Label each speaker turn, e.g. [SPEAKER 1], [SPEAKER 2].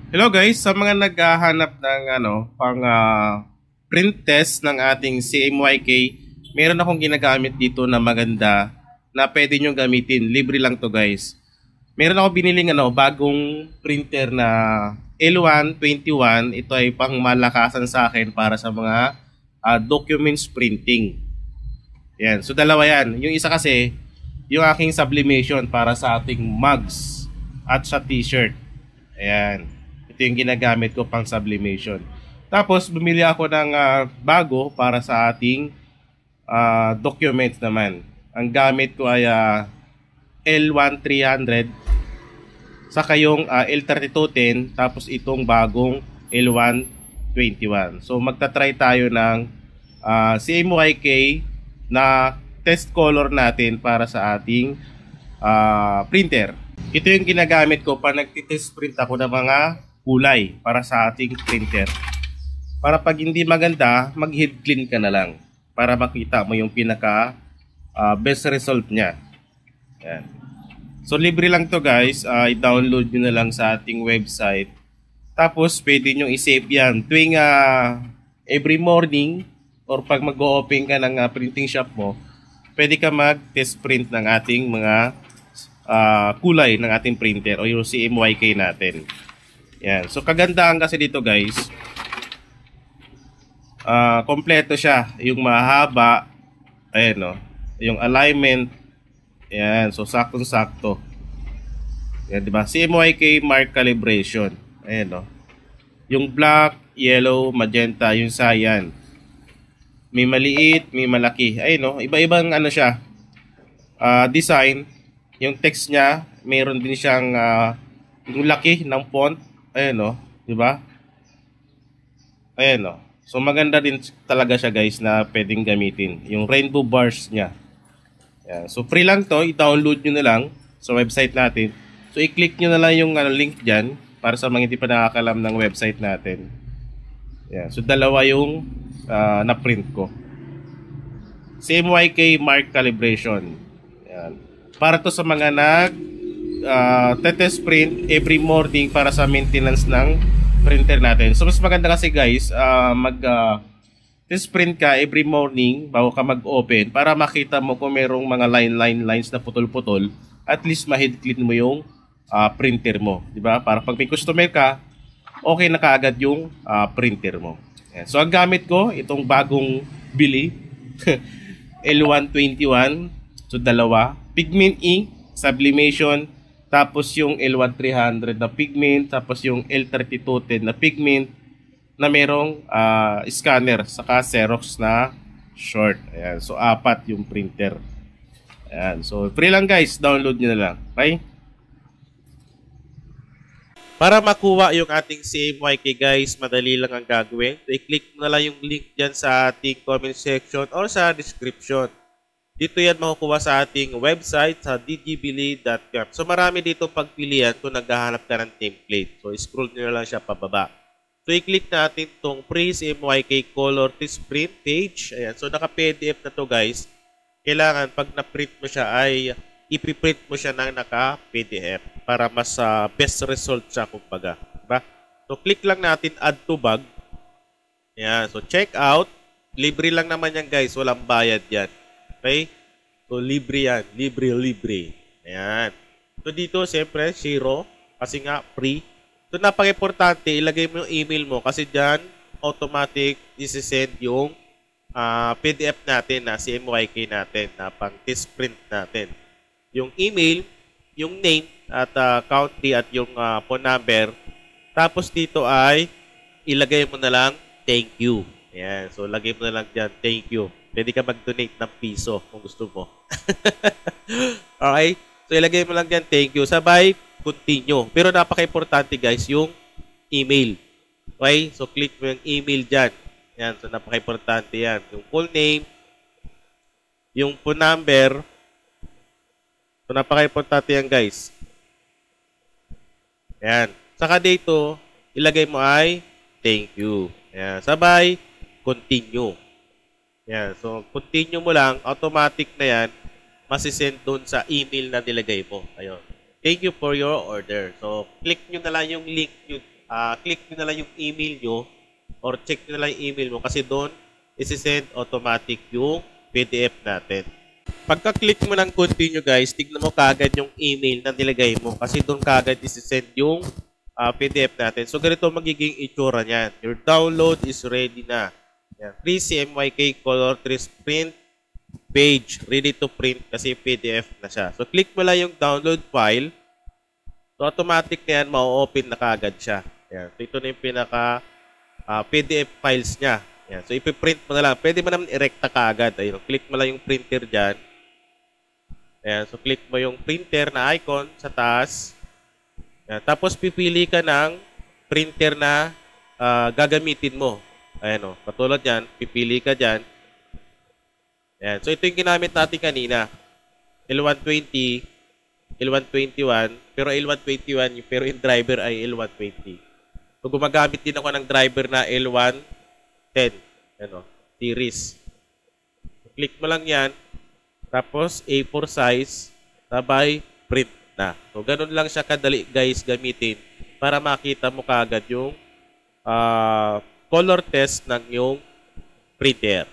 [SPEAKER 1] Hello guys, sa mga naghahanap ng print test ng ating CMYK, meron akong ginagamit dito na maganda na pwede nyo gamitin. Libre lang to guys. Meron ako biniling bagong printer na L121. Ito ay pang malakasan sa akin para sa mga documents printing. Yan. So dalawa yan. Yung isa kasi, yung aking sublimation para sa ating mugs at sa t-shirt. Ayan. Ito yung ginagamit ko pang sublimation. Tapos bumili ako ng bago para sa ating documents naman. Ang gamit ko ay L1300 saka yung L3210 tapos itong bagong L121. So magta-try tayo ng CMYK na test color natin para sa ating printer. Ito yung ginagamit ko pa nagtitest print ako ng mga kulay para sa ating printer. Para pag hindi maganda, mag-head clean ka na lang para makita mo yung pinaka best result niya. Yan. So libre lang to guys, i-download nyo na lang sa ating website. Tapos pwede nyo i-save yan tuwing every morning or pag mag-o-open ka ng printing shop mo, pwede ka mag-test print ng ating mga kulay ng ating printer o yung CMYK natin. Yan. So kagandahan kasi dito guys, kompleto siya. Yung mahaba, ayan o, yung alignment, yan. So saktong-sakto. Yan, diba? CMYK mark calibration. Ayan o. Yung black, yellow, magenta, yung cyan. May maliit, may malaki. Ayun o, iba-ibang siya. Design. Yung text niya, mayroon din siyang yung laki ng font. Ayan o, diba? Ayan o. So maganda din talaga siya guys na pwedeng gamitin. Yung rainbow bars niya. Ayan. So free lang to, i-download nyo na lang sa website natin. So i-click nyo na lang yung link dyan para sa mga hindi pa nakakalam ng website natin. Ayan. So dalawa yung na-print ko. CMYK mark calibration. Ayan. Para to sa mga test print every morning para sa maintenance ng printer natin. So mas maganda kasi guys, test print ka every morning bago ka mag-open para makita mo kung merong mga lines na putol-putol, at least ma-head clean mo yung printer mo, di ba? Para pag may customer ka, okay na kaagad yung printer mo. Yan. So ang gamit ko itong bagong bili L121, so dalawa, pigment ink, sublimation, tapos yung L1300 na pigment, tapos yung L3210 na pigment na merong scanner saka Xerox na short. Ayan. So apat yung printer. Ayan. So free lang guys, download nyo na lang. Okay? Para makuha yung ating CMYK guys, madali lang ang gagawin. So i-click mo na lang yung link dyan sa ating comment section or sa description. Dito yan makukuha sa ating website sa dgbili.com. So marami dito pagpilian kung naghahanap ka ng template. So scroll nyo lang siya pababa. So i-click natin itong pre-CMYK color test print page. Ayan. So naka-PDF na to guys. Kailangan pag na-print mo siya ay ipiprint mo siya ng naka-PDF para mas best result siya kumbaga. Diba? So click lang natin add to bag. Ayan. So check out. Libre lang naman yan guys. Walang bayad yan. Okay? So, libre yan. Libre. Ayan. So, dito, siyempre, 0. Kasi nga, free. So, napaka-importante, ilagay mo yung email mo. Kasi dyan, automatic, isi-send yung PDF natin na CMYK natin na pang test print natin. Yung email, yung name, at country, at yung phone number. Tapos, dito ay, ilagay mo na lang, thank you. Ayan. So, lagay mo na lang dyan, thank you. Pwede ka mag-donate ng piso kung gusto mo. Okay? So, ilagay mo lang dyan, thank you. Sabay, continue. Pero napaka-importante guys, yung email. Okay? So, click mo yung email dyan. Yan. So, napaka-importante yan. Yung full name, yung phone number. So, napaka-importante yan guys. Yan. Saka dito, ilagay mo ay, thank you. Yan. Sabay, continue. Yan. So, continue mo lang. Automatic na yan. Masisend doon sa email na nilagay mo. Ayun. Thank you for your order. So, click nyo na lang yung link nyo click nyo na lang yung email nyo or check nyo na lang yung email mo kasi doon isi-send automatic yung PDF natin. Pagka-click mo ng continue guys, tignan mo kaagad yung email na nilagay mo kasi doon kaagad isi-send yung PDF natin. So ganito magiging itsura niyan. Your download is ready na. Yan. Free CMYK color 3 print page. Ready to print kasi PDF na siya. So click mo lang yung download file. So automatic na yan, ma-open na kaagad siya. Yan. So ito na yung pinaka PDF files niya. Yan. So ipiprint mo na lang. Pwede mo naman i-recta kaagad. Ayun. Click mo lang yung printer dyan. Ayan. So click mo yung printer na icon sa taas. Ayan. Tapos pipili ka ng printer na gagamitin mo. Ayan o. Katulad yan. Pipili ka dyan. Ayan. So ito yung ginamit natin kanina. L120, L121. Pero L121, pero yung driver ay L120. So gumagamit din ako ng driver na L110. Ano, series. Click mo lang yan. Tapos A4 size. Sabay print na. So ganun lang siya kadali guys gamitin para makita mo kaagad yung color test ng yung printer.